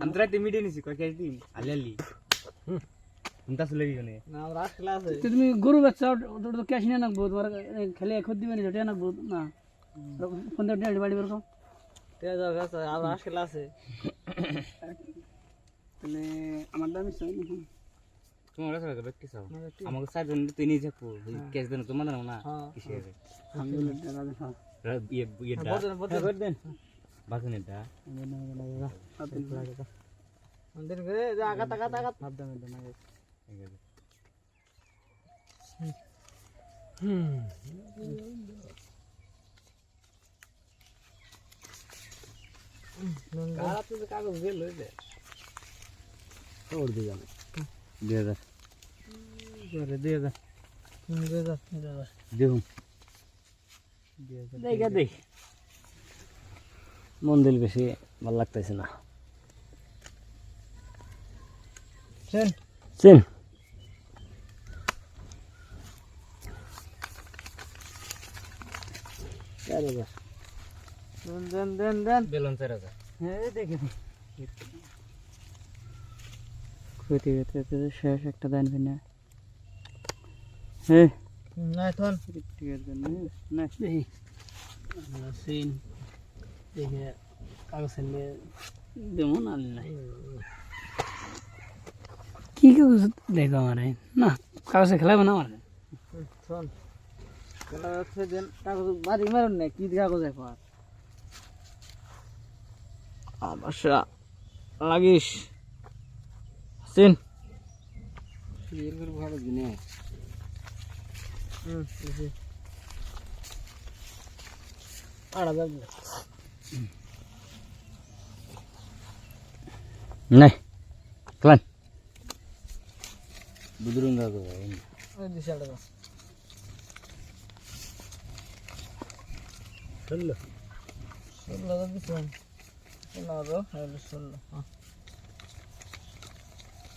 अंतरा media नहीं सीखो क्या थी अल्ली अंता सुलेगी ने ना रात क्लास है तुम्ही गुरु बच्चा तो कॅश नाही ना बहुत वर खेले खुद दिवे नाही ना बहुत ना 15 डेढ़ बाड़ी वर को ते जागा आज रात क्लास है तले আমার দামি সই নি তোমার কাছে রাখবে কি চাও আমাকে সাইড জন তুই নিয়ে যাবো ক্যাশ দেন তোমার নাও না কিসে রে আমি রাজা ये डा कर देन बाकी नहीं डा मंदिर गए जागा तका तका शब्द में देना है काला तो कागज दे लो दे छोड़ दिया दे दे अरे दे दे दे दे देखा देख मंदिर बेशी ভালো লাগতেছে না चल चल अरे बस देन बेलन से रहा है देखे খুঁটি গেতে শেষ একটা দেন বিনা হে না থন টিকের জন্য না দেখি সিন দেখে কাগজ নিয়ে দেমন আলি নাই কি কাগজ দেখো আমারে না কাগজে খেলাবে না আমারে থন খেলা হচ্ছে দেন কাগজ বাড়ি মারুন না কি কাগজ দেখো আবাসা লাগিস সিন এর করে ভালো দিনে বুঝি আড়া যাবে नहीं कलन बुदरुंगा को ওই দিশাটা দাও चलो চল দাও দিছুন চল দাও হলো চল হ্যাঁ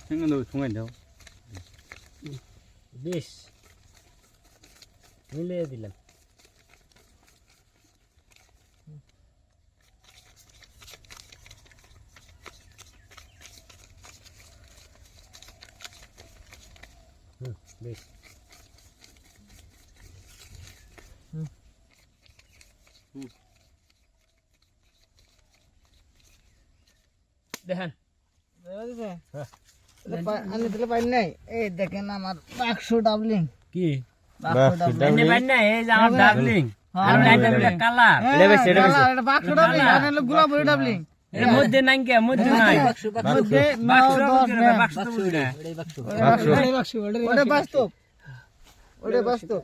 생각도 통해 দাও 20 মিলিয়ে দিলাম বেশ দেখেন আমি দিলে পাই নাই এই দেখেন আমার বাক্স ডাবলিং কি বাক্স ডাবলিং পাই না এই যে আমার ডাবলিং আর ডাবলিং কালা এটা বেশ এটা বাক্স ডাবলিং আর হলো গোলাপ ডাবলিং এর মধ্যে নাই কে মধ্যে নাই মধ্যে 9 10 বাক্স তো বুঝনা বাক্স ওটা বাস্তব